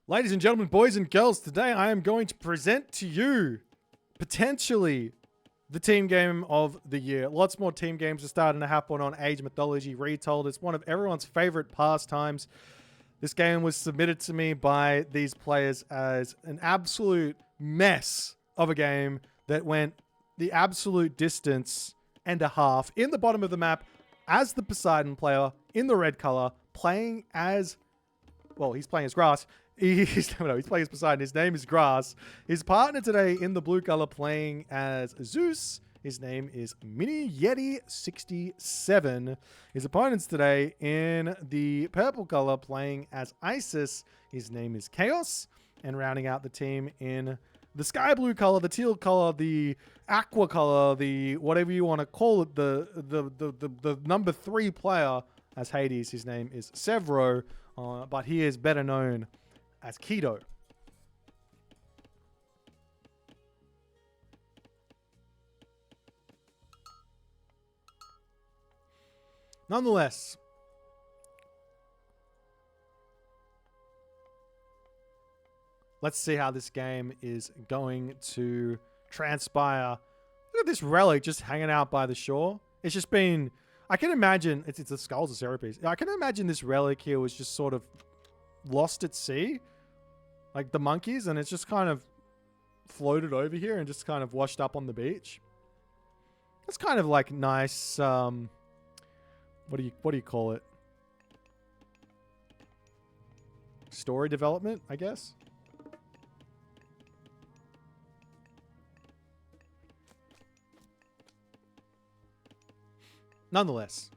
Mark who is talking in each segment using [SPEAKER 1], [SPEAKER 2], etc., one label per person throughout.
[SPEAKER 1] Ladies and gentlemen, boys and girls, today I am going to present to you, potentially, the team game of the year. Lots more team games are starting to happen on Age Mythology Retold. It's one of everyone's favorite pastimes. This game was submitted to me by these players as an absolute mess of a game that went the absolute distance and a half in the bottom of the map as the Poseidon player in the red color, playing as, well, he's playing as Grass. He's playing as Poseidon. His name is Grass. His partner today in the blue color playing as Zeus. His name is Mini Yeti 67. His opponents today in the purple color playing as Isis. His name is Chaos. And rounding out the team in the sky blue color, the teal color, the aqua color, the whatever you want to call it, the number 3 player as Hades. His name is Severo, but he is better known as Keto. Nonetheless, let's see how this game is going to transpire. Look at this relic just hanging out by the shore. It's just been, I can imagine, it's the skulls of Serapis. I can imagine this relic here was just sort of lost at sea, like the monkeys, and it's just kind of floated over here and just kind of washed up on the beach. It's kind of like nice, what do you call it? Story development, I guess. Nonetheless,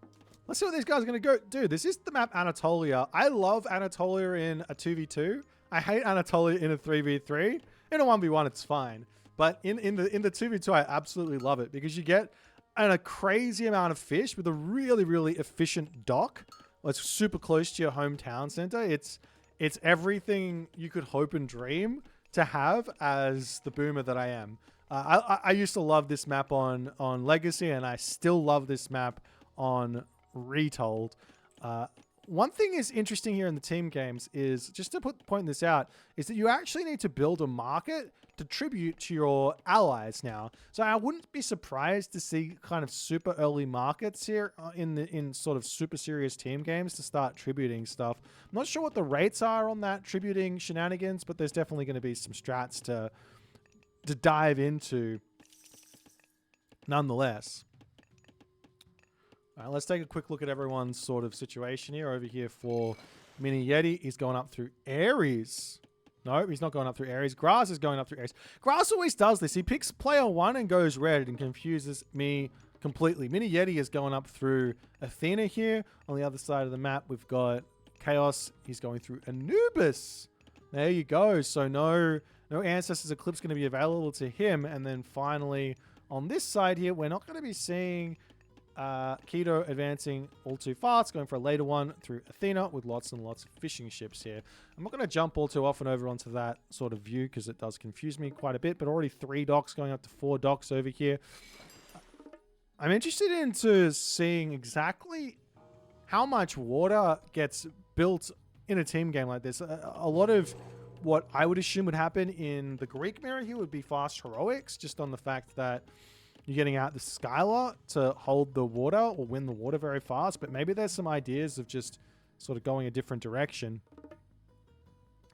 [SPEAKER 1] let's see what these guys are going to go do. This is the map Anatolia. I love Anatolia in a 2v2. I hate Anatolia in a 3v3. In a 1v1, it's fine. But in the 2v2, I absolutely love it because you get a crazy amount of fish with a really, really efficient dock. It's super close to your hometown center. It's everything you could hope and dream to have as the boomer that I am. I used to love this map on Legacy, and I still love this map on Retold. One thing is interesting here in the team games is, just to point this out, is that you actually need to build a market to tribute to your allies now. So I wouldn't be surprised to see kind of super early markets here in sort of super serious team games to start tributing stuff. I'm not sure what the rates are on that tributing shenanigans, but there's definitely going to be some strats to dive into nonetheless. All right, let's take a quick look at everyone's sort of situation here. Over here for Mini Yeti, he's going up through Ares. No, he's not going up through Ares. Grass is going up through Ares. Grass always does this. He picks player 1 and goes red and confuses me completely. Mini Yeti is going up through Athena here. On the other side of the map, we've got Chaos. He's going through Anubis. There you go. So no Ancestors Eclipse going to be available to him. And then finally, on this side here, we're not going to be seeing Keto advancing all too fast, going for a later one through Athena with lots and lots of fishing ships here. I'm not going to jump all too often over onto that sort of view because it does confuse me quite a bit, but already 3 docks going up to 4 docks over here. I'm interested into seeing exactly how much water gets built in a team game like this. A lot of what I would assume would happen in the Greek mirror here would be fast heroics, just on the fact that you're getting out the Skylar to hold the water or win the water very fast. But maybe there's some ideas of just sort of going a different direction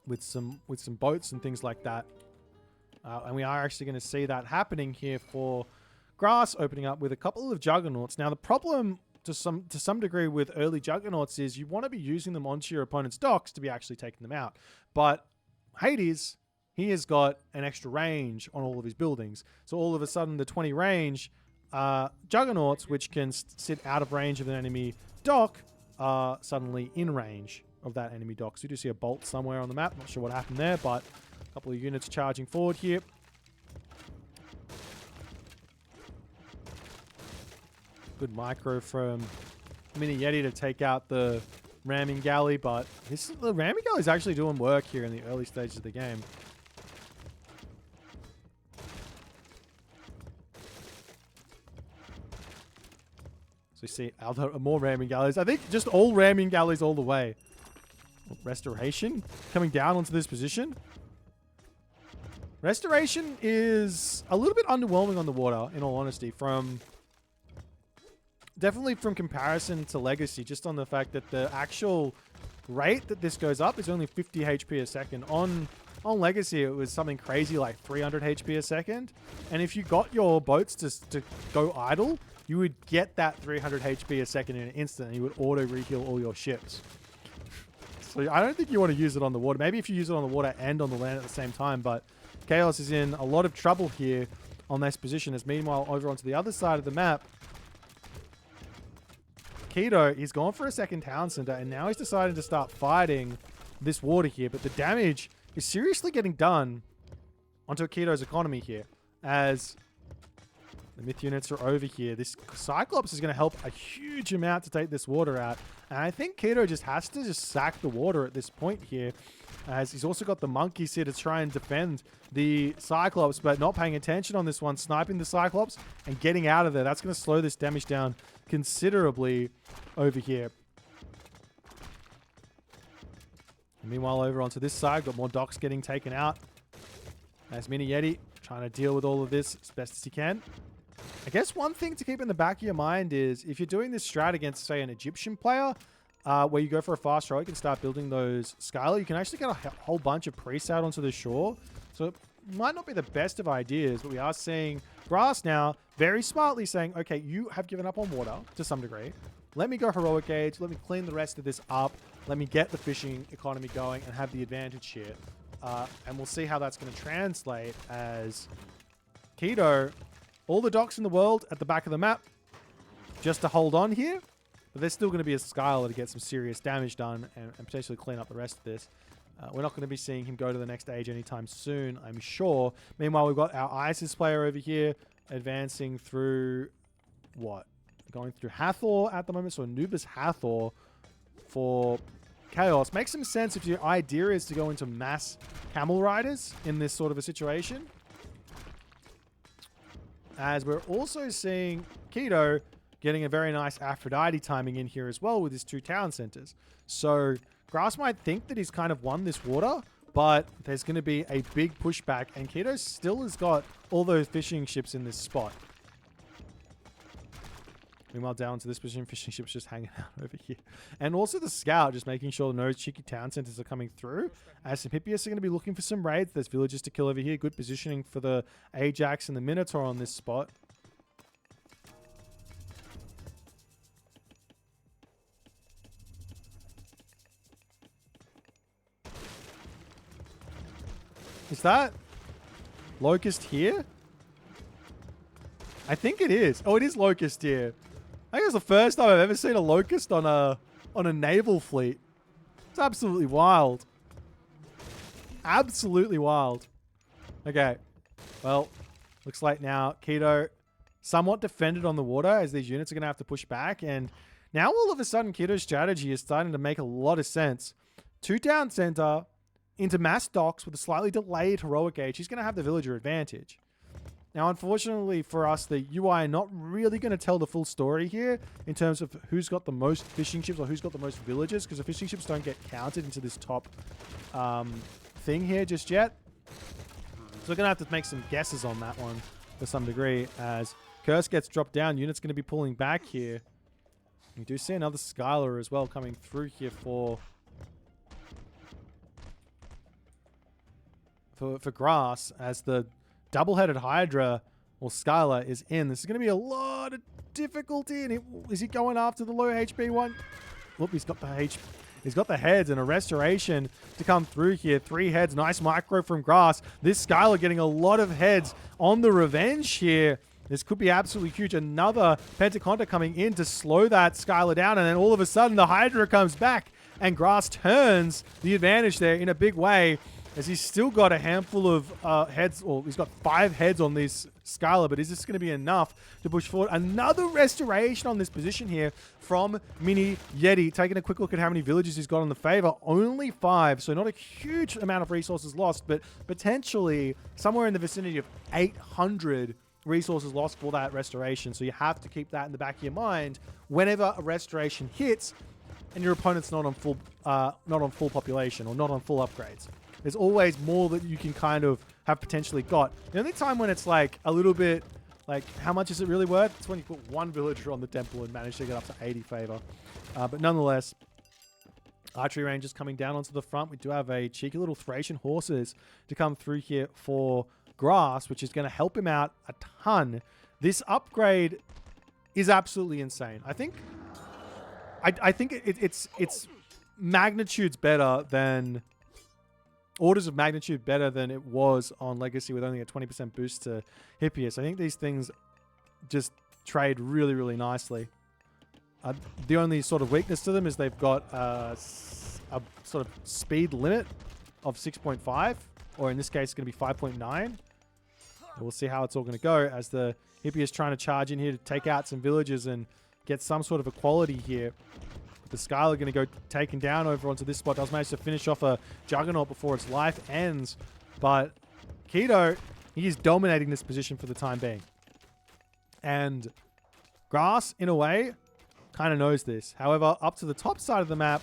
[SPEAKER 1] with some boats and things like that. And we are actually going to see that happening here for Grass, opening up with a couple of Juggernauts. Now, the problem to some degree with early Juggernauts is you want to be using them onto your opponent's docks to be actually taking them out. But Hades, he has got an extra range on all of his buildings. So all of a sudden, the 20 range Juggernauts, which can sit out of range of an enemy dock, are suddenly in range of that enemy dock. So you do see a bolt somewhere on the map. Not sure what happened there, but a couple of units charging forward here. Good micro from Mini Yeti to take out the ramming galley, but the ramming galley is actually doing work here in the early stages of the game. So you see more ramming galleys. I think just all ramming galleys all the way. Restoration coming down onto this position. Restoration is a little bit underwhelming on the water, in all honesty, definitely from comparison to Legacy, just on the fact that the actual rate that this goes up is only 50 HP a second. On Legacy, it was something crazy like 300 HP a second. And if you got your boats to go idle, you would get that 300 HP a second in an instant, and you would auto-reheal all your ships. So I don't think you want to use it on the water. Maybe if you use it on the water and on the land at the same time, but Chaos is in a lot of trouble here on this position, as meanwhile over onto the other side of the map, Keto, he's gone for a second town center, and now he's decided to start fighting this water here, but the damage is seriously getting done onto Keto's economy here, as the myth units are over here. This Cyclops is going to help a huge amount to take this water out. And I think Keto just has to sack the water at this point here, as he's also got the monkeys here to try and defend the Cyclops, but not paying attention on this one, sniping the Cyclops and getting out of there. That's going to slow this damage down considerably over here. And meanwhile, over onto this side, got more docks getting taken out, as Mini Yeti trying to deal with all of this as best as he can. I guess one thing to keep in the back of your mind is if you're doing this strat against, say, an Egyptian player, where you go for a fast heroic and start building those Skylar, you can actually get a whole bunch of priests out onto the shore. So it might not be the best of ideas, but we are seeing Grass now very smartly saying, okay, you have given up on water to some degree. Let me go heroic age. Let me clean the rest of this up. Let me get the fishing economy going and have the advantage here. And we'll see how that's going to translate, as Keto, all the docks in the world at the back of the map just to hold on here. But there's still going to be a Skylar to get some serious damage done and potentially clean up the rest of this. We're not going to be seeing him go to the next stage anytime soon, I'm sure. Meanwhile, we've got our ISIS player over here advancing through what? Going through Hathor at the moment. So Anubis Hathor for Chaos. Makes some sense if your idea is to go into mass camel riders in this sort of a situation. As we're also seeing Keto getting a very nice Aphrodite timing in here as well with his 2 town centers. So Grass might think that he's kind of won this water, but there's going to be a big pushback, and Keto still has got all those fishing ships in this spot. Meanwhile, down to this position, fishing ships just hanging out over here. And also the scout, just making sure no cheeky town centers are coming through. As some Hippias are going to be looking for some raids. There's villages to kill over here. Good positioning for the Ajax and the Minotaur on this spot. Is that Locust here? I think it is. Oh, it is Locust here. I think it's the first time I've ever seen a Locust on a naval fleet. It's absolutely wild. Absolutely wild. Okay. Well, looks like now Keto somewhat defended on the water, as these units are going to have to push back. And now all of a sudden, Keto's strategy is starting to make a lot of sense. 2 down center into mass docks with a slightly delayed heroic age. He's going to have the villager advantage. Now, unfortunately for us, the UI are not really going to tell the full story here in terms of who's got the most fishing ships or who's got the most villagers, because the fishing ships don't get counted into this top thing here just yet. So we're going to have to make some guesses on that one to some degree. As Curse gets dropped down, unit's going to be pulling back here. We do see another Skylar as well coming through here for Grass, as the double-headed Hydra or Skylar is in. This is going to be a lot of difficulty. And is he going after the low HP one? Look, he's got the heads and a restoration to come through here. 3 heads, nice micro from Grass. This Skylar getting a lot of heads on the revenge here. This could be absolutely huge. Another Pentaconda coming in to slow that Skylar down, and then all of a sudden the Hydra comes back and Grass turns the advantage there in a big way, as he's still got a handful of heads, or he's got 5 heads on this Skylar, but is this going to be enough to push forward? Another restoration on this position here from Mini Yeti. Taking a quick look at how many villages he's got on the favor. Only 5, so not a huge amount of resources lost, but potentially somewhere in the vicinity of 800 resources lost for that restoration. So you have to keep that in the back of your mind whenever a restoration hits. and your opponent's not on full population or not on full upgrades. There's always more that you can kind of have potentially got. The only time when it's like a little bit like, how much is it really worth? It's when you put one villager on the temple and manage to get up to 80 favor. But nonetheless, archery rangers coming down onto the front. We do have a cheeky little Thracian horses to come through here for Grass, which is going to help him out a ton. This upgrade is absolutely insane. I think it's magnitudes better than orders of magnitude better than it was on Legacy with only a 20% boost to Hippias. I think these things just trade really, really nicely. The only sort of weakness to them is they've got a sort of speed limit of 6.5, or in this case, it's going to be 5.9. We'll see how it's all going to go as the Hippias trying to charge in here to take out some villages and get some sort of equality here. The Skylar going to go taken down over onto this spot. Does manage to finish off a Juggernaut before its life ends. But Keto, he is dominating this position for the time being. And Grass, in a way, kind of knows this. However, up to the top side of the map,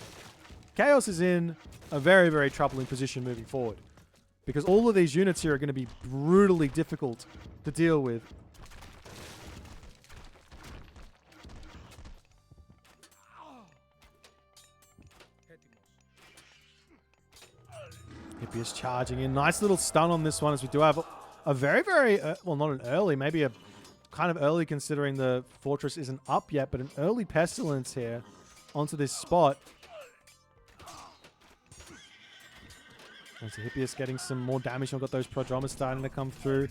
[SPEAKER 1] Chaos is in a very, very troubling position moving forward. Because all of these units here are going to be brutally difficult to deal with. Hippias charging in. Nice little stun on this one as we do have a very, very, well, not an early, maybe a kind of early considering the fortress isn't up yet, but an early Pestilence here onto this spot. And so Hippias getting some more damage. We've got those Prodromas starting to come through.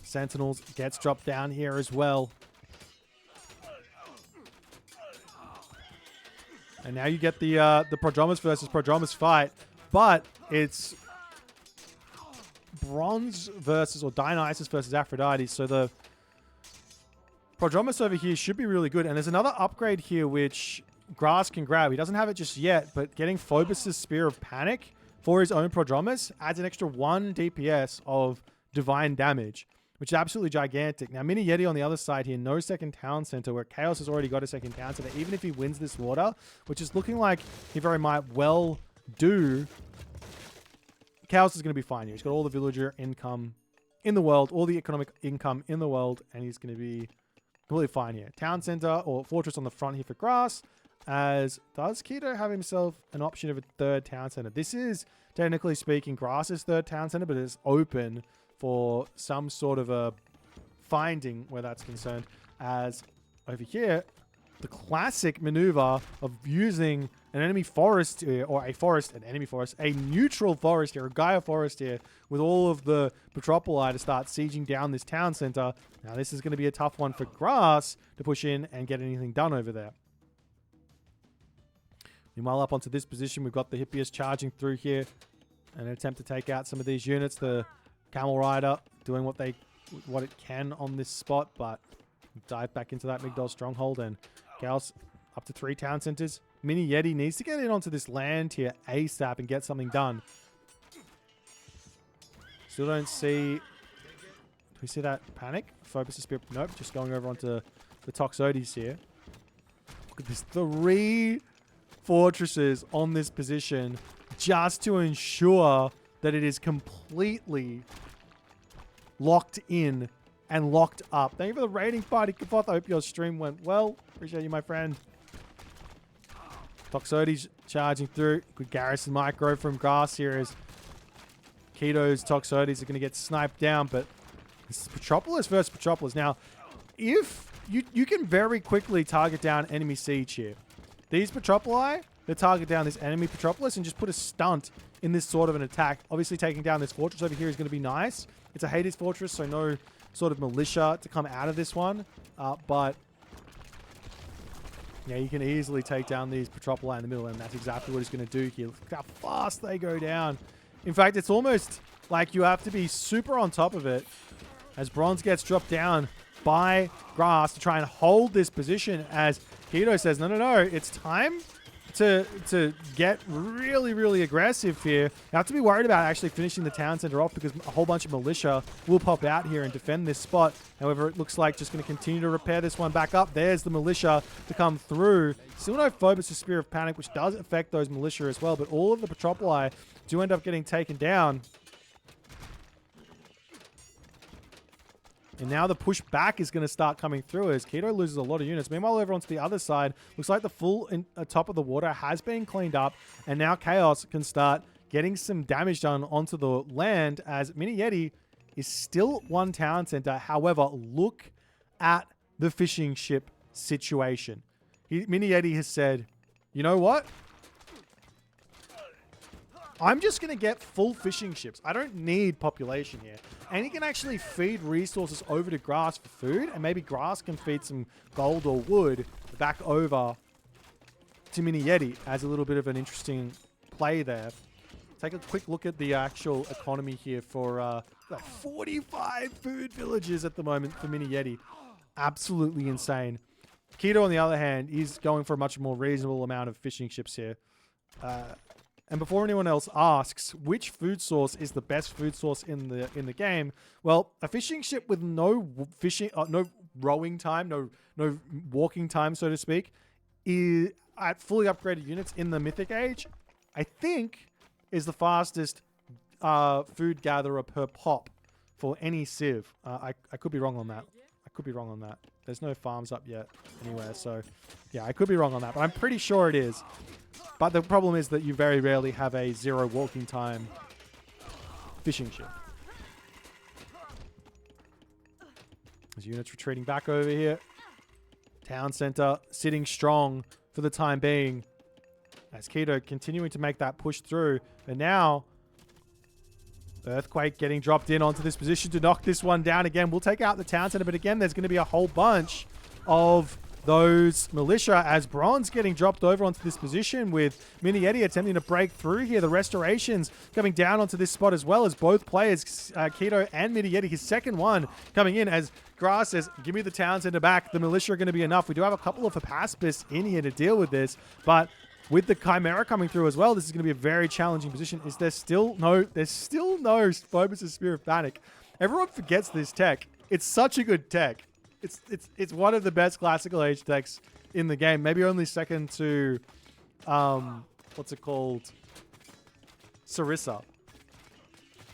[SPEAKER 1] Sentinels gets dropped down here as well. And now you get the Prodromas versus Prodromas fight, but it's Bronze versus, or Dionysus versus Aphrodite. So the Prodromus over here should be really good. And there's another upgrade here which Grass can grab. He doesn't have it just yet, but getting Phobos' Spear of Panic for his own Prodromus adds an extra 1 DPS of divine damage, which is absolutely gigantic. Now, Mini Yeti on the other side here, no second town center, where Chaos has already got a second town center. Even if he wins this water, which is looking like he very might well do, Chaos is going to be fine here. He's got all the villager income in the world, all the economic income in the world, and he's going to be completely fine here. Town center or fortress on the front here for Grass. As does Keto have himself an option of a third town center? This is, technically speaking, Grass's third town center, but it's open for some sort of a finding where that's concerned. As over here, the classic maneuver of using an enemy forest here, or a neutral forest here, a Gaia forest here, with all of the Petropoli to start sieging down this town center. Now, this is going to be a tough one for Grass to push in and get anything done over there. Meanwhile, up onto this position, we've got the Hippias charging through here. An attempt to take out some of these units. The Camel Rider doing what it can on this spot, but dive back into that Migdol stronghold, and Chaos up to 3 town centers. Mini Yeti needs to get in onto this land here ASAP and get something done. Still don't see... Do we see that panic? Phobos' Spear? Nope, just going over onto the Toxotes here. Look at this. 3 fortresses on this position just to ensure that it is completely locked in and locked up. Thank you for the rating party, Kafoth. I hope your stream went well. Appreciate you, my friend. Toxotes charging through. Good Garrison micro from Grass here as Keto's Toxotes are going to get sniped down, but this is Petropolis versus Petropolis. Now, if you can very quickly target down enemy siege here. These Petropoli, they target down this enemy Petropolis and just put a stunt in this sort of an attack. Obviously, taking down this fortress over here is going to be nice. It's a Hades fortress, so no sort of militia to come out of this one. But, yeah, you can easily take down these Petropoli in the middle, and that's exactly what he's going to do here. Look how fast they go down. In fact, it's almost like you have to be super on top of it as Bronze gets dropped down by Grass to try and hold this position as Keto says, no, it's time to get really, really aggressive here. You have to be worried about actually finishing the town center off because a whole bunch of militia will pop out here and defend this spot. However, it looks like just going to continue to repair this one back up. There's the militia to come through. Still no Phobos' Spear of Panic, which does affect those militia as well, but all of the Petropoli do end up getting taken down. And now the push back is going to start coming through as Keto loses a lot of units. Meanwhile, over onto the other side, looks like the full top of the water has been cleaned up. And now Chaos can start getting some damage done onto the land as Mini Yeti is still one town center. However, look at the fishing ship situation. Mini Yeti has said, you know what? I'm just going to get full fishing ships. I don't need population here. And he can actually feed resources over to Grass for food. And maybe Grass can feed some gold or wood back over to Mini Yeti as a little bit of an interesting play there. Take a quick look at the actual economy here for 45 food villages at the moment for Mini Yeti. Absolutely insane. Keto, on the other hand, is going for a much more reasonable amount of fishing ships here. And before anyone else asks which food source is the best food source in the game, well, a fishing ship with no rowing time, no walking time, so to speak, is at fully upgraded units in the Mythic Age, I think is the fastest food gatherer per pop for any civ. I could be wrong on that. There's no farms up yet anywhere, so yeah, I could be wrong on that, but I'm pretty sure it is. But the problem is that you very rarely have a 0 walking time fishing ship. As units retreating back over here. Town center sitting strong for the time being. As Keto continuing to make that push through. And now, Earthquake getting dropped in onto this position to knock this one down again. We'll take out the town center, but again, there's going to be a whole bunch of those militia as Bronze getting dropped over onto this position with Mini Yeti attempting to break through here. The restorations coming down onto this spot as well as both players, Keto and Mini Yeti, his second one coming in as Grass says, give me the town center back. The militia are going to be enough. We do have a couple of Hephaspis in here to deal with this, but with the Chimera coming through as well, this is going to be a very challenging position. There's still no Phobos' Spear of Panic. Everyone forgets this tech. It's such a good tech. It's one of the best classical age techs in the game. Maybe only second to what's it called? Sarissa.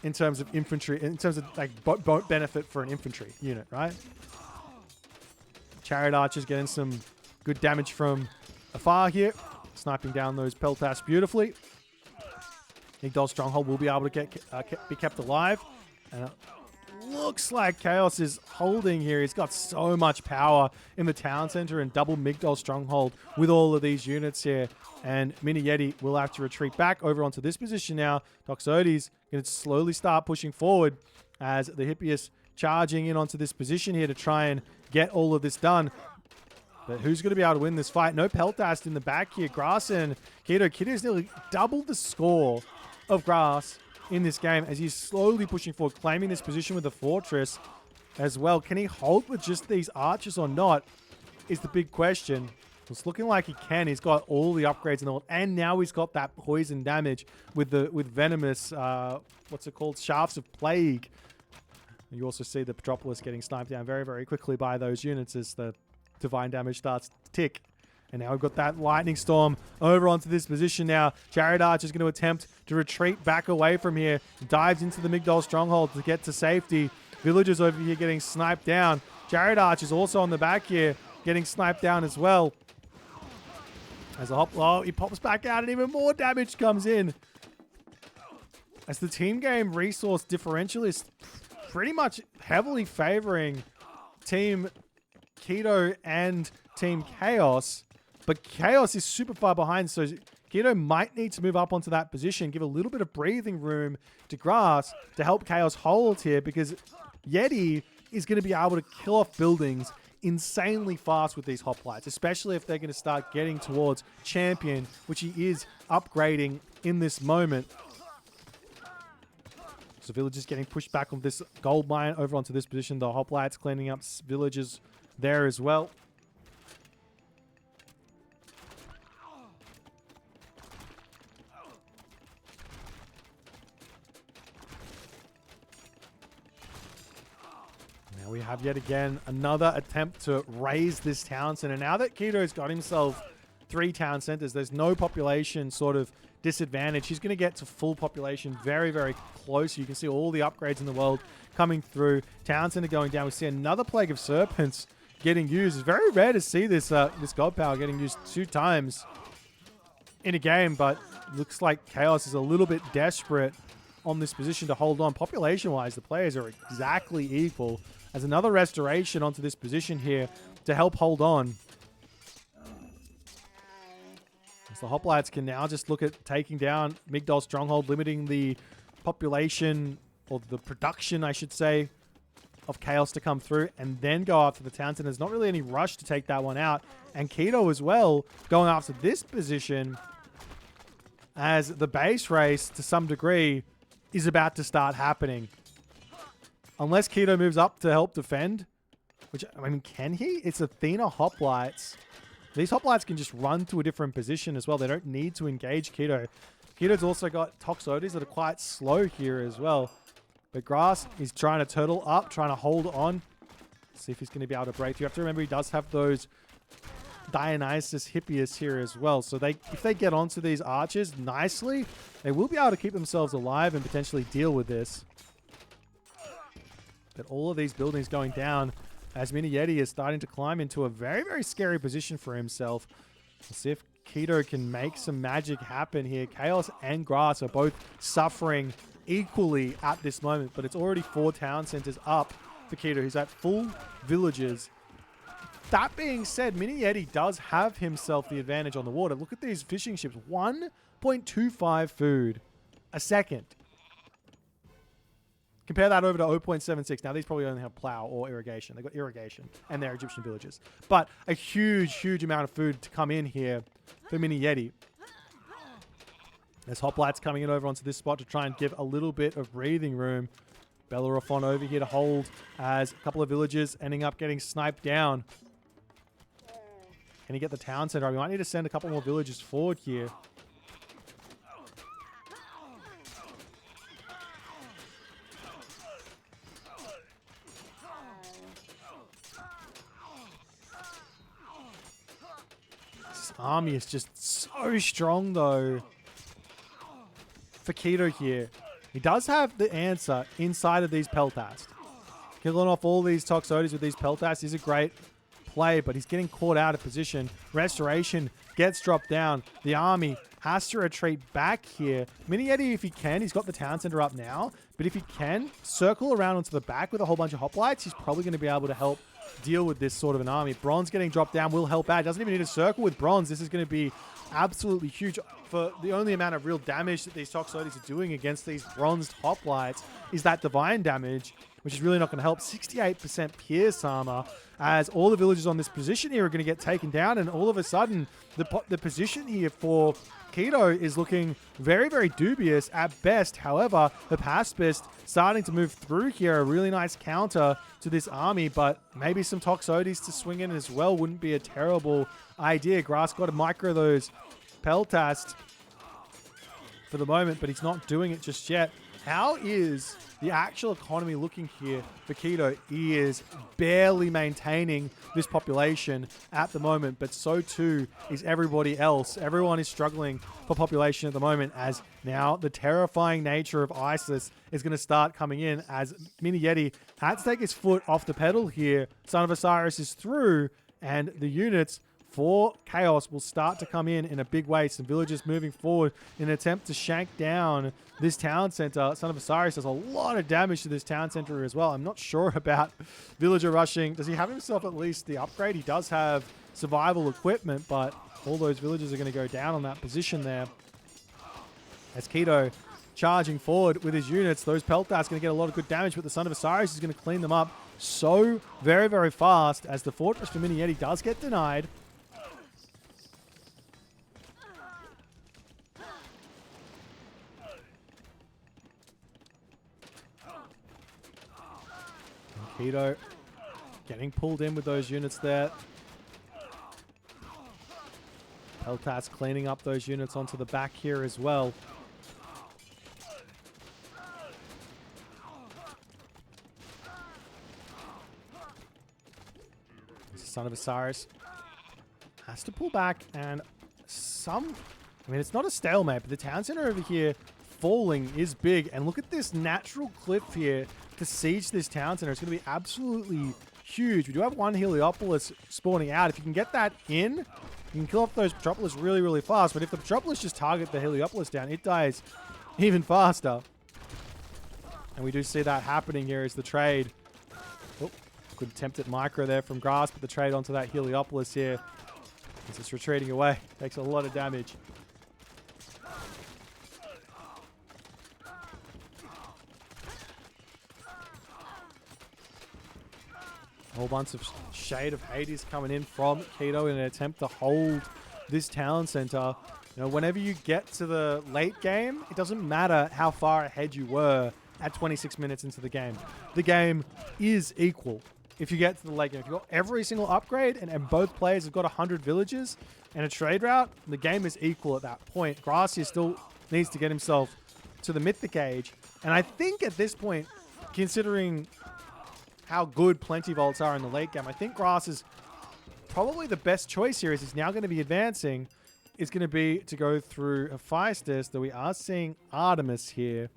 [SPEAKER 1] In terms of infantry, in terms of like boat benefit for an infantry unit, right? Chariot Archers getting some good damage from afar here. Sniping down those Peltas beautifully. Migdol Stronghold will be able to be kept alive. And looks like Chaos is holding here. He's got so much power in the town center and double Migdol Stronghold with all of these units here. And Mini Yeti will have to retreat back over onto this position now. Toxotes going to slowly start pushing forward as the Hippias charging in onto this position here to try and get all of this done. But who's going to be able to win this fight? No Peltast in the back here. Grass and Keto. Keto's nearly doubled the score of Grass in this game as he's slowly pushing forward, claiming this position with the fortress as well. Can he hold with just these archers or not is the big question. It's looking like he can. He's got all the upgrades in the world, and now he's got that poison damage with venomous, what's it called? Shafts of Plague. And you also see the Petropolis getting sniped down very, very quickly by those units as the divine damage starts to tick. And now we've got that lightning storm over onto this position now. Chariot Archer is going to attempt to retreat back away from here. Dives into the Migdol Stronghold to get to safety. Villagers over here getting sniped down. Chariot Archer is also on the back here getting sniped down as well. As a he pops back out and even more damage comes in. As the team game resource differential is pretty much heavily favoring Team Keto and Team Chaos. But Chaos is super far behind, so Keto might need to move up onto that position, give a little bit of breathing room to Grass to help Chaos hold here, because Yeti is going to be able to kill off buildings insanely fast with these hoplites, especially if they're going to start getting towards Champion, which he is upgrading in this moment. So villagers getting pushed back on this gold mine over onto this position. The hoplites cleaning up villages there as well. We have yet again another attempt to raise this town center. Now that Keto's got himself 3 town centers, there's no population sort of disadvantage. He's going to get to full population very, very close. You can see all the upgrades in the world coming through. Town center going down. We see another Plague of Serpents getting used. It's very rare to see this this god power getting used 2 times in a game, but looks like Chaos is a little bit desperate on this position to hold on. Population-wise, the players are exactly equal. As another restoration onto this position here to help hold on. As the Hoplites can now just look at taking down Migdol's stronghold, limiting the population, or the production, I should say, of Chaos to come through, and then go after the town center. There's not really any rush to take that one out. And Keto as well, going after this position, as the base race, to some degree, is about to start happening. Unless Keto moves up to help defend, which, I mean, can he? It's Athena Hoplites. These Hoplites can just run to a different position as well. They don't need to engage Keto. Keto's also got Toxotes that are quite slow here as well. But Grass is trying to turtle up, trying to hold on. See if he's going to be able to break through. You have to remember he does have those Dionysus Hippias here as well. So if they get onto these archers nicely, they will be able to keep themselves alive and potentially deal with this. But all of these buildings going down as Mini Yeti is starting to climb into a very, very scary position for himself. Let's see if Keto can make some magic happen here. Chaos and Grass are both suffering equally at this moment, but it's already 4 town centers up for Keto. He's at full villages. That being said, Mini Yeti does have himself the advantage on the water. Look at these fishing ships. 1.25 food a second. Compare that over to 0.76. Now, these probably only have plow or irrigation. They've got irrigation and they're Egyptian villages. But a huge, huge amount of food to come in here for Mini Yeti. There's Hoplites coming in over onto this spot to try and give a little bit of breathing room. Bellerophon over here to hold as a couple of villagers ending up getting sniped down. Can he get the town center? We might need to send a couple more villagers forward here. This army is just so strong, though, for Keto here. He does have the answer inside of these Peltast. Killing off all these Toxotes with these Peltast is a great play, but he's getting caught out of position. Restoration gets dropped down. The army has to retreat back here. Mini Yeti, if he can, he's got the town center up now, but if he can circle around onto the back with a whole bunch of Hoplites, he's probably going to be able to help deal with this sort of an army. Bronze getting dropped down will help out. Doesn't even need to circle with Bronze. This is going to be absolutely huge. For the only amount of real damage that these Toxotes are doing against these bronzed Hoplites is that divine damage, which is really not going to help. 68% pierce armor, as all the villagers on this position here are going to get taken down, and all of a sudden the position here for Keto is looking very, very dubious at best. However, the Pacifist starting to move through here, a really nice counter to this army, but maybe some Toxotes to swing in as well wouldn't be a terrible idea. Grass got to micro those Peltast for the moment, but he's not doing it just yet. How is the actual economy looking here for Keto? He is barely maintaining this population at the moment, but so too is everybody else. Everyone is struggling for population at the moment, as now the terrifying nature of ISIS is going to start coming in, as Mini Yeti had to take his foot off the pedal here. Son of Osiris is through, and the units for Chaos will start to come in a big way. Some villagers moving forward in an attempt to shank down this town center. Son of Osiris does a lot of damage to this town center as well. I'm not sure about villager rushing. Does he have himself at least the upgrade? He does have survival equipment, but all those villagers are going to go down on that position there. As Keto charging forward with his units, those Peltas going to get a lot of good damage, but the Son of Osiris is going to clean them up so very, very fast, as the fortress for Mini Yeti does get denied. Keto getting pulled in with those units there. Peltas cleaning up those units onto the back here as well. Son of Osiris has to pull back, and I mean, it's not a stalemate, but the town center over here falling is big. And look at this natural cliff here to siege this town center. It's going to be absolutely huge. We do have one Heliopolis spawning out. If you can get that in, you can kill off those Metropolis really, really fast. But if the Metropolis just target the Heliopolis down, it dies even faster. And we do see that happening here as the trade. Oh, good attempt at micro there from Grass, but the trade onto that Heliopolis here. It's just retreating away. Takes a lot of damage. A whole bunch of Shade of Hades coming in from Keto in an attempt to hold this town center. You know, whenever you get to the late game, it doesn't matter how far ahead you were at 26 minutes into the game. The game is equal if you get to the late game. If you've got every single upgrade and both players have got 100 villages and a trade route, the game is equal at that point. Gracia still needs to get himself to the Mythic Age. And I think at this point, considering how good Plenty Volts are in the late game, I think Grass is probably the best choice here, as he's now going to be advancing. Is going to be to go through Hephaestus, though we are seeing Artemis here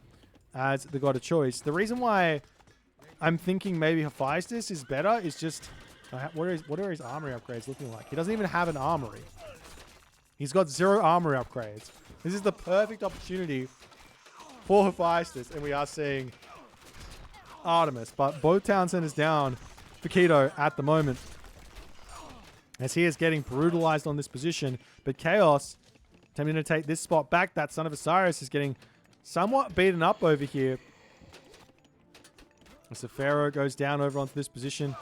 [SPEAKER 1] as the god of choice. The reason why I'm thinking maybe Hephaestus is better is just what are his armory upgrades looking like? He doesn't even have an armory. He's got 0 armory upgrades. This is the perfect opportunity for Hephaestus, and we are seeing Artemis, but both town centers down for Keto at the moment, as he is getting brutalized on this position. But Chaos attempting to take this spot back. That Son of Osiris is getting somewhat beaten up over here. As the Pharaoh goes down over onto this position.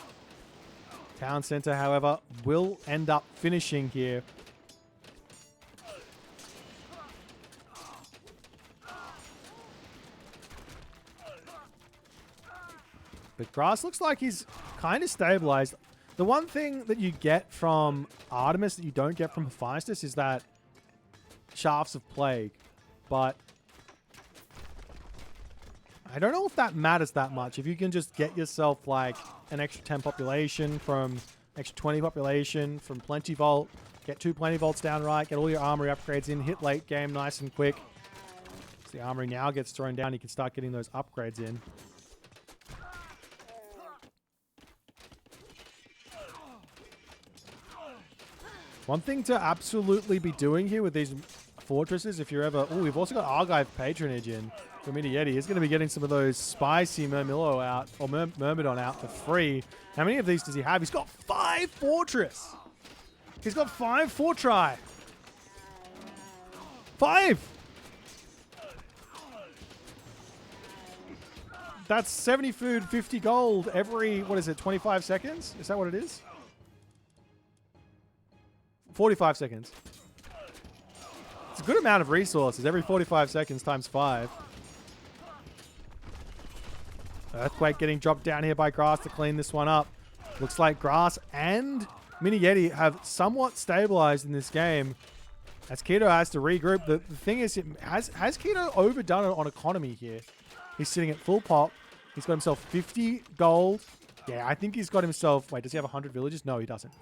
[SPEAKER 1] Town center, however, will end up finishing here. But Grass looks like he's kind of stabilized. The one thing that you get from Artemis that you don't get from Hephaestus is that Shafts of Plague. But I don't know if that matters that much. If you can just get yourself like an extra 10 population from extra 20 population from Plenty Vault, get 2 Plenty Vaults down right, get all your armory upgrades in, hit late game nice and quick. As the armory now gets thrown down, you can start getting those upgrades in. One thing to absolutely be doing here with these fortresses, if you're ever... Oh, we've also got Argive Patronage in from Yeti. He's going to be getting some of those spicy Myrmidon out, or Myrmidon out for free. How many of these does he have? He's got 5 fortress. He's got 5 fortri. 5! That's 70 food, 50 gold every, what is it, 25 seconds? Is that what it is? 45 seconds. It's a good amount of resources. Every 45 seconds times 5. Earthquake getting dropped down here by Grass to clean this one up. Looks like Grass and Mini Yeti have somewhat stabilized in this game, as Keto has to regroup. The thing is, has Keto overdone it on economy here? He's sitting at full pop. He's got himself 50 gold. Yeah, I think he's got himself... Wait, does he have 100 villages? No, he doesn't.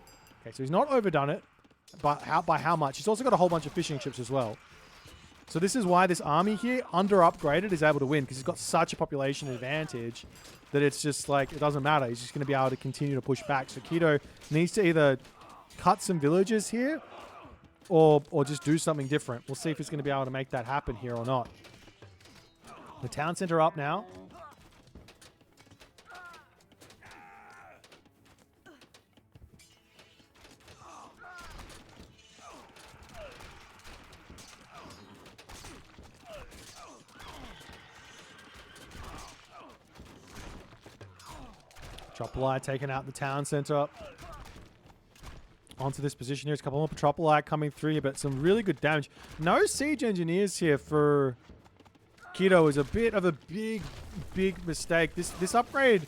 [SPEAKER 1] Okay, so he's not overdone it. But by how much? He's also got a whole bunch of fishing ships as well. So this is why this army here, under upgraded, is able to win, because he's got such a population advantage that it's just like, it doesn't matter. He's just going to be able to continue to push back. So Keto needs to either cut some villages here or just do something different. We'll see if he's going to be able to make that happen here or not. The town center up now. Metropoli taking out the town center. Onto this position here. There's a couple more Metropoli coming through here, but some really good damage. No siege engineers here for Keto is a bit of a big mistake. This upgrade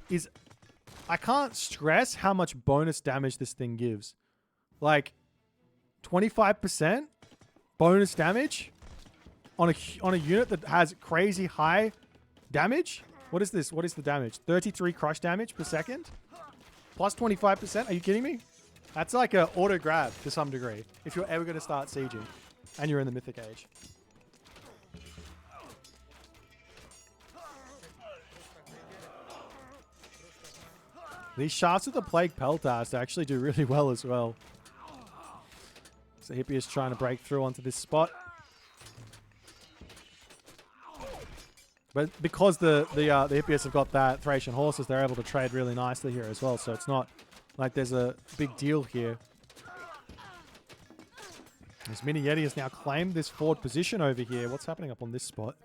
[SPEAKER 1] is... I can't stress how much bonus damage this thing gives. Like, 25% bonus damage on a unit that has crazy high damage. What is this? What is the damage? 33 crush damage per second? Plus 25%? Are you kidding me? That's like a auto grab to some degree if you're ever going to start sieging and you're in the Mythic Age. These Shafts of the Plague Peltast actually do really well as well. So Hippie is trying to break through onto this spot. But because the Hippias have got that Thracian horses, they're able to trade really nicely here as well. So it's not like there's a big deal here. As Mini Yeti has now claimed this forward position over here. What's happening up on this spot?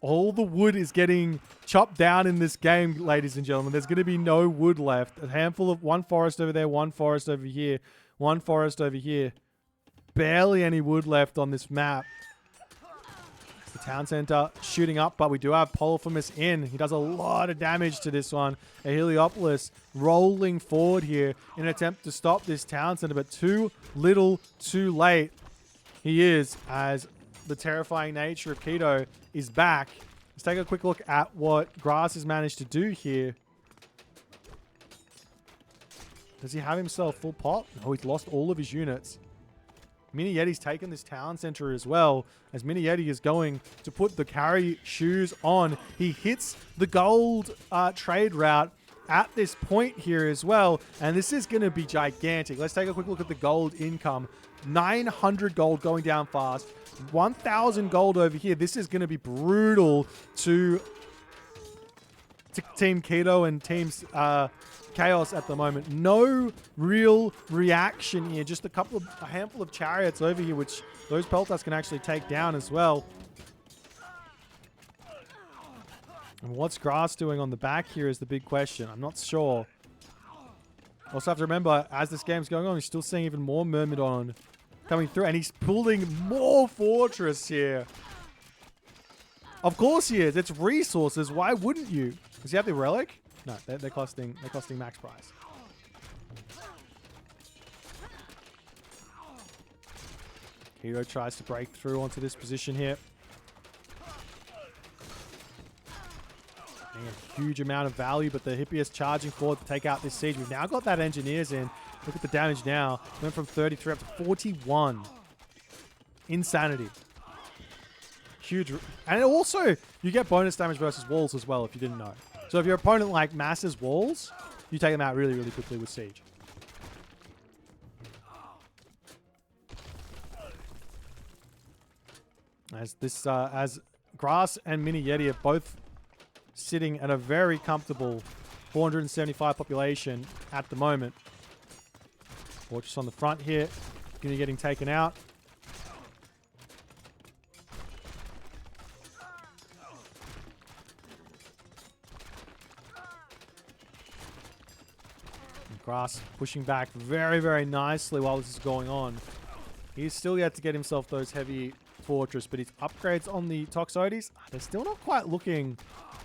[SPEAKER 1] All the wood is getting chopped down in this game, ladies and gentlemen. There's going to be no wood left. A handful of one forest over there, one forest over here, one forest over here. Barely any wood left on this map. It's the town center shooting up, but we do have Polyphemus in. He does a lot of damage to this one. A Heliopolis rolling forward here in an attempt to stop this town center, but too little, too late. He is, as the terrifying nature of Keto is back. Let's take a quick look at what Grass has managed to do here. Does he have himself full pop? No, he's lost all of his units. Mini Yeti's taken this town center as well, as Mini Yeti is going to put the carry shoes on. He hits the gold trade route at this point here as well, and this is going to be gigantic. Let's take a quick look at the gold income. 900 gold going down fast. 1,000 gold over here. This is going to be brutal to Team Keto and Team's Chaos at the moment. No real reaction here. Just a handful of chariots over here, which those Peltas can actually take down as well. And what's Grass doing on the back here is the big question. I'm not sure. Also have to remember, as this game's going on, he's still seeing even more Myrmidon coming through, and he's pulling more Fortress here. Of course he is. It's resources. Why wouldn't you? Does he have the relic? No, they're costing max price. Hero tries to break through onto this position here. A huge amount of value, but the Hippias charging forward to take out this siege. We've now got that Engineers in. Look at the damage now. Went from 33 up to 41. Insanity. Huge. And also, you get bonus damage versus walls as well, if you didn't know. So if your opponent like masses walls, you take them out really, really quickly with siege. As Grass and Mini Yeti are both sitting at a very comfortable 475 population at the moment. Fortress on the front here, going to be getting taken out. And Grass pushing back very, very nicely while this is going on. He's still yet to get himself those heavy fortress, but his upgrades on the Toxotes, they're still not quite looking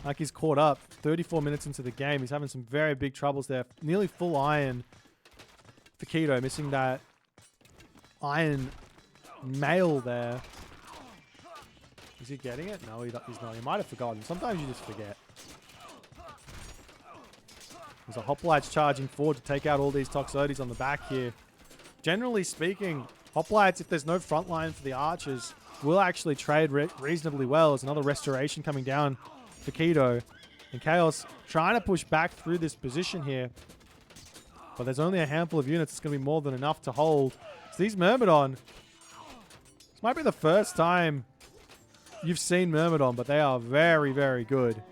[SPEAKER 1] like he's caught up. 34 minutes into the game, he's having some very big troubles there. Nearly full iron for Keto, missing that iron mail there. Is he getting it? No, he's not. He might have forgotten. Sometimes you just forget. There's a Hoplites charging forward to take out all these Toxotes on the back here. Generally speaking, Hoplites, if there's no front line for the archers, will actually trade reasonably well. There's another restoration coming down for Keto. And Chaos trying to push back through this position here. But there's only a handful of units. It's going to be more than enough to hold. So these Myrmidon, this might be the first time you've seen Myrmidon, but they are very, very good.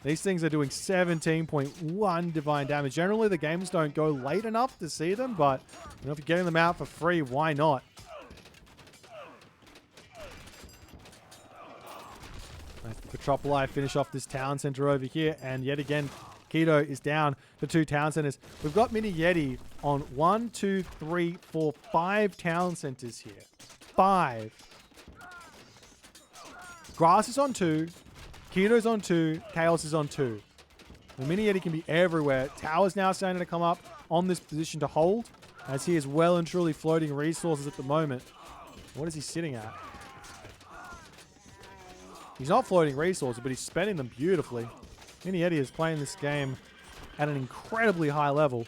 [SPEAKER 1] These things are doing 17.1 divine damage. Generally, the games don't go late enough to see them, but you know, if you're getting them out for free, why not? Petropoli finish off this town center over here, and yet again, Keto is down to 2 town centers. We've got Mini Yeti on 1, 2, 3, 4, 5 town centers here. 5. Grass is on 2. Keto's on 2. Chaos is on 2. The Mini Yeti can be everywhere. Tower's now starting to come up on this position to hold, as he is well and truly floating resources at the moment. What is he sitting at? He's not floating resources, but he's spending them beautifully. Mini Yeti is playing this game at an incredibly high level.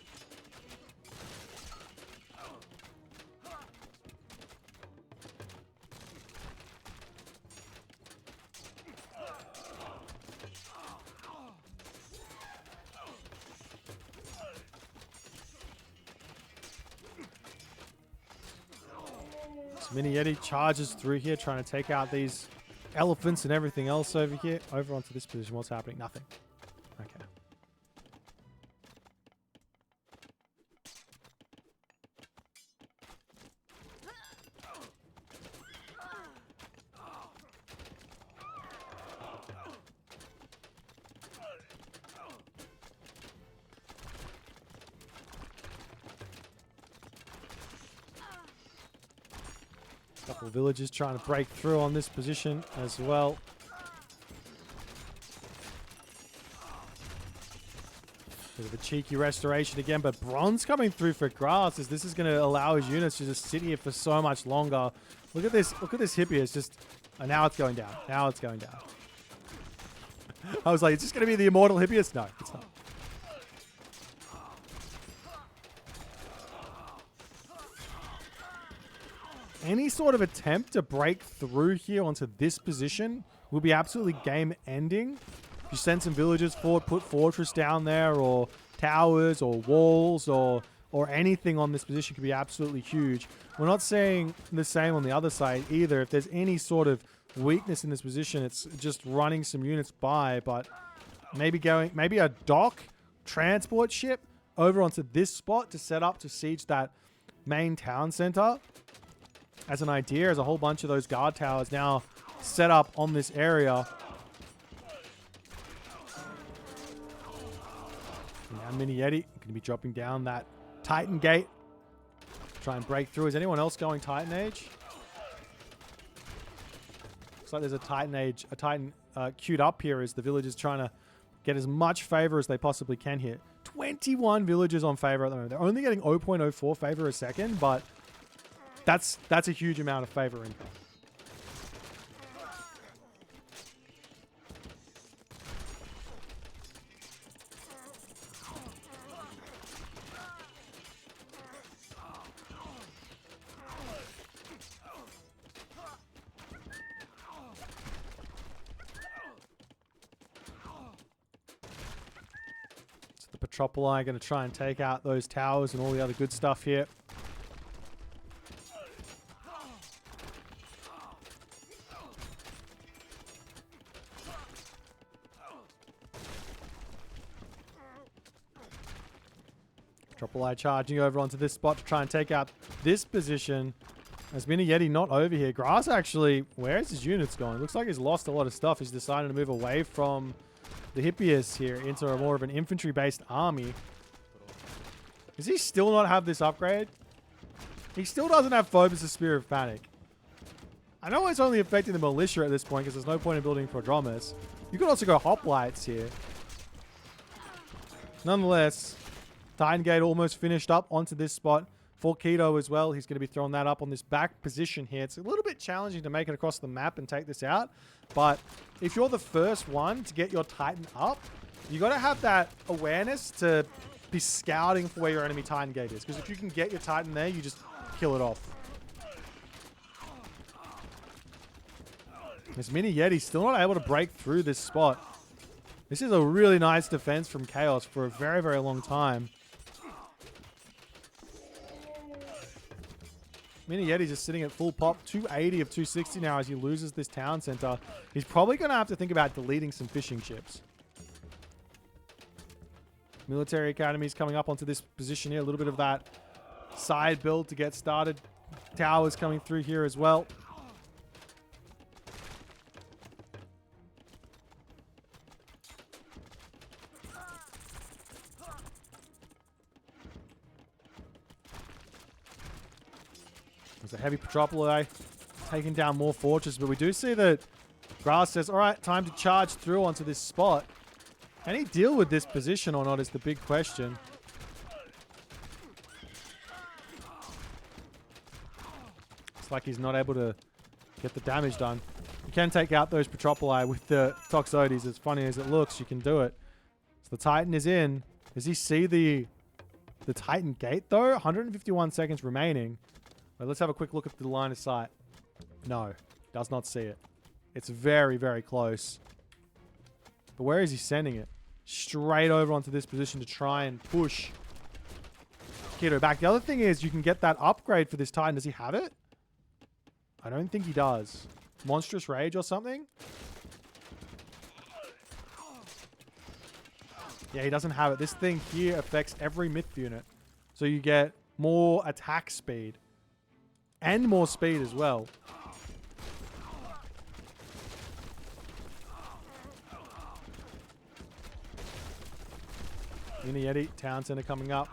[SPEAKER 1] Mini Yeti charges through here, trying to take out these elephants and everything else over here. Over onto this position. What's happening? Nothing. Okay. Couple of villagers trying to break through on this position as well. Bit of a cheeky restoration again, but bronze coming through for Grass as this is going to allow his units to just sit here for so much longer. Look at this. Look at this hippie. It's just... Oh, now it's going down. Now it's going down. I was like, is this going to be the immortal hippiest? No, it's not. Any sort of attempt to break through here onto this position will be absolutely game ending. If you send some villagers forward, put fortress down there, or towers, or walls, or anything on this position could be absolutely huge. We're not saying the same on the other side either. If there's any sort of weakness in this position, it's just running some units by, but maybe a dock transport ship over onto this spot to set up to siege that main town center. As an idea, as a whole bunch of those guard towers now set up on this area. Now Mini Yeti going to be dropping down that Titan gate. Try and break through. Is anyone else going Titan Age? Looks like there's a Titan queued up here as the villagers trying to get as much favor as they possibly can here. 21 villagers on favor at the moment. They're only getting 0.04 favor a second, but that's a huge amount of favoring. So the Petropoli are going to try and take out those towers and all the other good stuff here. Petropoli charging over onto this spot to try and take out this position. As Mini Yeti not over here. Grass actually, where's his units going? Looks like he's lost a lot of stuff. He's decided to move away from the hippiest here into a more of an infantry-based army. Does he still not have this upgrade? He still doesn't have Phobos' Spear of Panic. I know it's only affecting the militia at this point because there's no point in building Prodromus. You could also go Hoplites here. Nonetheless, Titan Gate almost finished up onto this spot for Keto as well. He's going to be throwing that up on this back position here. It's a little bit challenging to make it across the map and take this out. But if you're the first one to get your Titan up, you got to have that awareness to be scouting for where your enemy Titan Gate is. Because if you can get your Titan there, you just kill it off. This Mini Yeti still not able to break through this spot. This is a really nice defense from Chaos for a very, very long time. Mini Yeti's just sitting at full pop, 280 of 260 now as he loses this town center. He's probably going to have to think about deleting some fishing ships. Military Academy's coming up onto this position here. A little bit of that side build to get started. Towers coming through here as well. There's a heavy Petropoli taking down more fortresses, but we do see that Grass says, all right, time to charge through onto this spot. Can he deal with this position or not is the big question. It's like he's not able to get the damage done. You can take out those Petropoli with the Toxotes. As funny as it looks, you can do it. So the Titan is in. Does he see the Titan gate though? 151 seconds remaining. Wait, let's have a quick look at the line of sight. No, does not see it. It's very, very close. But where is he sending it? Straight over onto this position to try and push Keto back. The other thing is you can get that upgrade for this Titan. Does he have it? I don't think he does. Monstrous Rage or something? Yeah, he doesn't have it. This thing here affects every myth unit. So you get more attack speed. And more speed as well. Mini Yeti, Town Center coming up.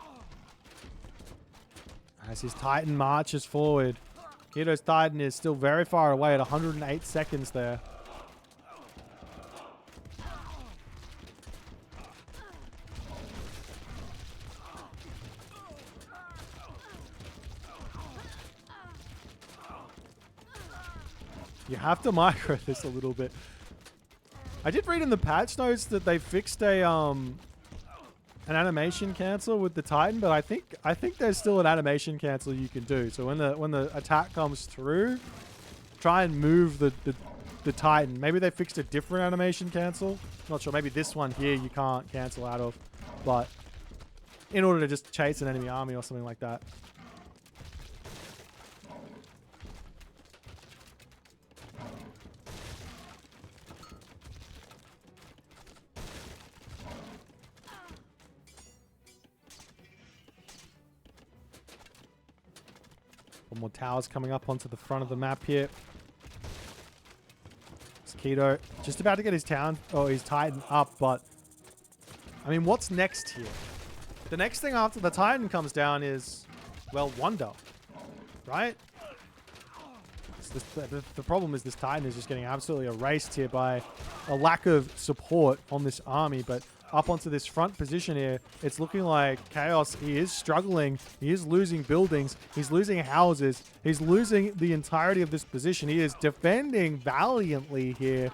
[SPEAKER 1] As his Titan marches forward. Keto's Titan is still very far away at 108 seconds there. You have to micro this a little bit. I did read in the patch notes that they fixed an animation cancel with the Titan, but I think there's still an animation cancel you can do. So when the attack comes through, try and move the Titan. Maybe they fixed a different animation cancel. Not sure. Maybe this one here you can't cancel out of, but in order to just chase an enemy army or something like that. One more towers coming up onto the front of the map here. It's Keto just about to get his Titan up, but I mean, what's next here? The next thing after the Titan comes down is, well, Wonder, right? The problem is this Titan is just getting absolutely erased here by a lack of support on this army, but up onto this front position here, it's looking like Chaos, he is struggling. He is losing buildings. He's losing houses. He's losing the entirety of this position. He is defending valiantly here.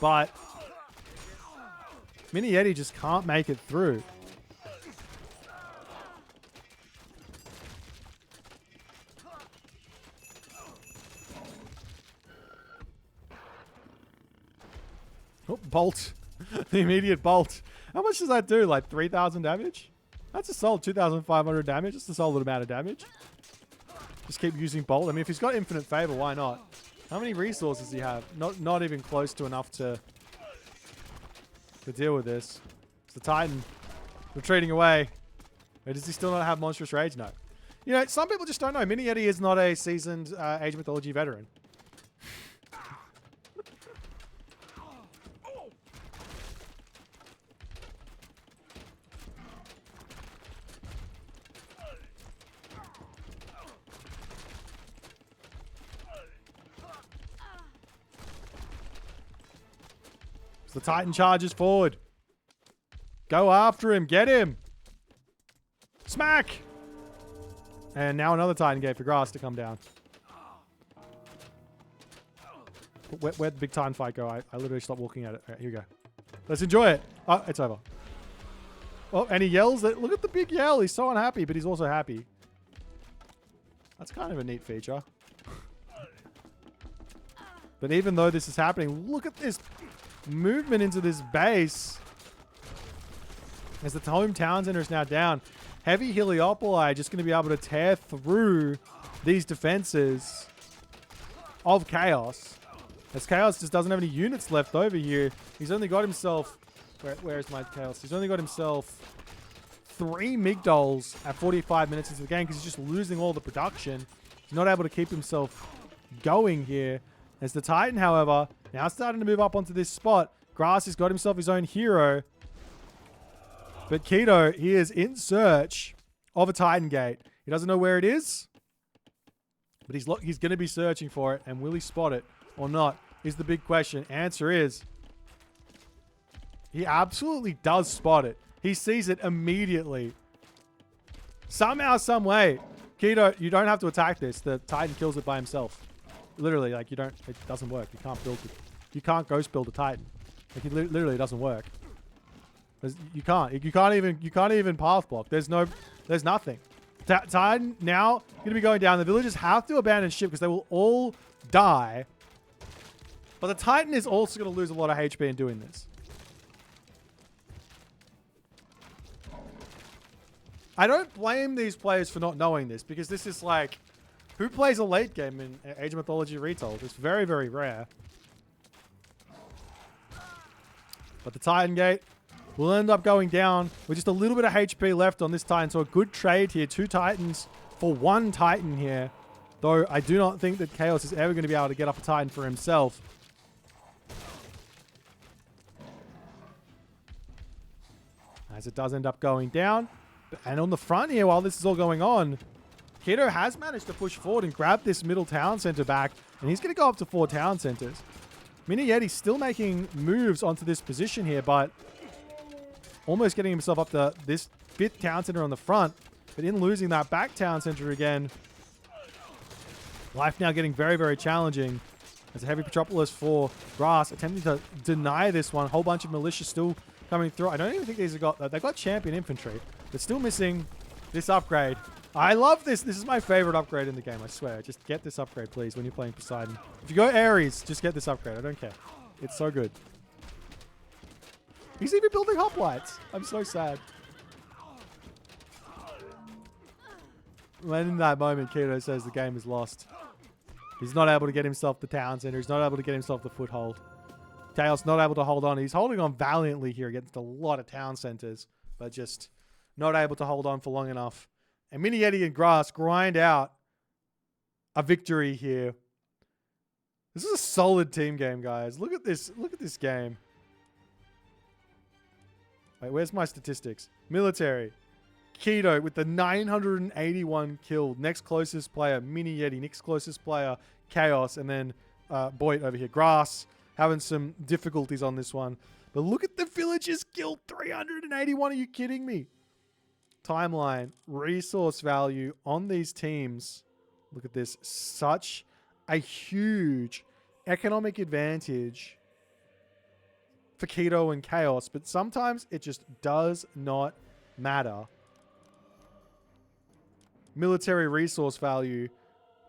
[SPEAKER 1] But Mini Yeti just can't make it through. Oh, bolt. The immediate bolt. How much does that do? Like 3,000 damage? That's a solid 2,500 damage. That's a solid amount of damage. Just keep using bolt. I mean, if he's got infinite favor, why not? How many resources does he have? Not even close to enough to deal with this. It's the Titan retreating away. Wait, does he still not have Monstrous Rage? No. You know, some people just don't know. Mini Yeti is not a seasoned Age of Mythology veteran. The Titan charges forward. Go after him. Get him. Smack. And now another Titan gate for grass to come down. Where'd the big Titan fight go? I literally stopped looking at it. All right, here we go. Let's enjoy it. Oh, it's over. Oh, and he yells. Look at the big yell. He's so unhappy, but he's also happy. That's kind of a neat feature. But even though this is happening, look at this movement into this base. As the hometown center is now down. Heavy Heliopoli just going to be able to tear through these defenses of Chaos. As Chaos just doesn't have any units left over here. He's only got himself... Where is my Chaos? He's only got himself 3 Migdols at 45 minutes into the game because he's just losing all the production. He's not able to keep himself going here. As the Titan, however, now starting to move up onto this spot. Grass has got himself his own hero. But Keto, he is in search of a Titan gate. He doesn't know where it is. But he's going to be searching for it. And will he spot it or not is the big question. Answer is, he absolutely does spot it. He sees it immediately. Somehow, some way. Keto, you don't have to attack this. The Titan kills it by himself. Literally, like, it doesn't work. You can't build it. You can't ghost build a Titan. Like, it literally doesn't work. You can't even path block. There's nothing. Titan now going to be going down. The villagers have to abandon ship because they will all die. But the Titan is also going to lose a lot of HP in doing this. I don't blame these players for not knowing this, because this is like, who plays a late game in Age of Mythology Retold? It's very, very rare. But the Titan Gate will end up going down with just a little bit of HP left on this Titan. So a good trade here. 2 Titans for 1 Titan here. Though I do not think that Chaos is ever going to be able to get up a Titan for himself. As it does end up going down. And on the front here, while this is all going on, Keto has managed to push forward and grab this middle town center back. And he's going to go up to 4 town centers. Mini Yeti's still making moves onto this position here, but almost getting himself up to this 5th town center on the front. But in losing that back town center again, life now getting very, very challenging. As a heavy Petropolis for Grass attempting to deny this one. A whole bunch of militia still coming through. I don't even think they've got champion infantry. They're still missing this upgrade. I love this. This is my favorite upgrade in the game, I swear. Just get this upgrade, please, when you're playing Poseidon. If you go Ares, just get this upgrade. I don't care. It's so good. He's even building hoplites. I'm so sad. When in that moment, Keto says the game is lost. He's not able to get himself the town center. He's not able to get himself the foothold. Chaos not able to hold on. He's holding on valiantly here against a lot of town centers, but just not able to hold on for long enough. And Mini Yeti and Grass grind out a victory here. This is a solid team game, guys. Look at this. Look at this game. Wait, where's my statistics? Military. Keto with the 981 killed. Next closest player, Mini Yeti. Next closest player, Chaos. And then Boit over here. Grass having some difficulties on this one. But look at the villagers killed. 381. Are you kidding me? Timeline, resource value on these teams. Look at this. Such a huge economic advantage for Keto and Chaos. But sometimes it just does not matter. Military resource value.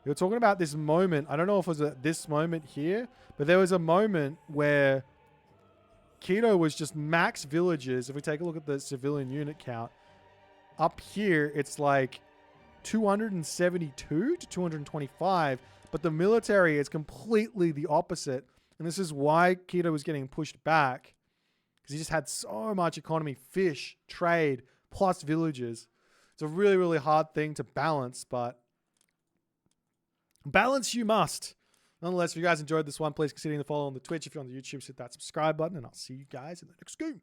[SPEAKER 1] You're talking about this moment. I don't know if it was at this moment here, but there was a moment where Keto was just max villages. If we take a look at the civilian unit count, up here, it's like 272 to 225, but the military is completely the opposite. And this is why Keto was getting pushed back, because he just had so much economy, fish, trade, plus villages. It's a really, really hard thing to balance, but balance you must. Nonetheless, if you guys enjoyed this one, please consider the follow on the Twitch. If you're on the YouTube, hit that subscribe button, and I'll see you guys in the next game.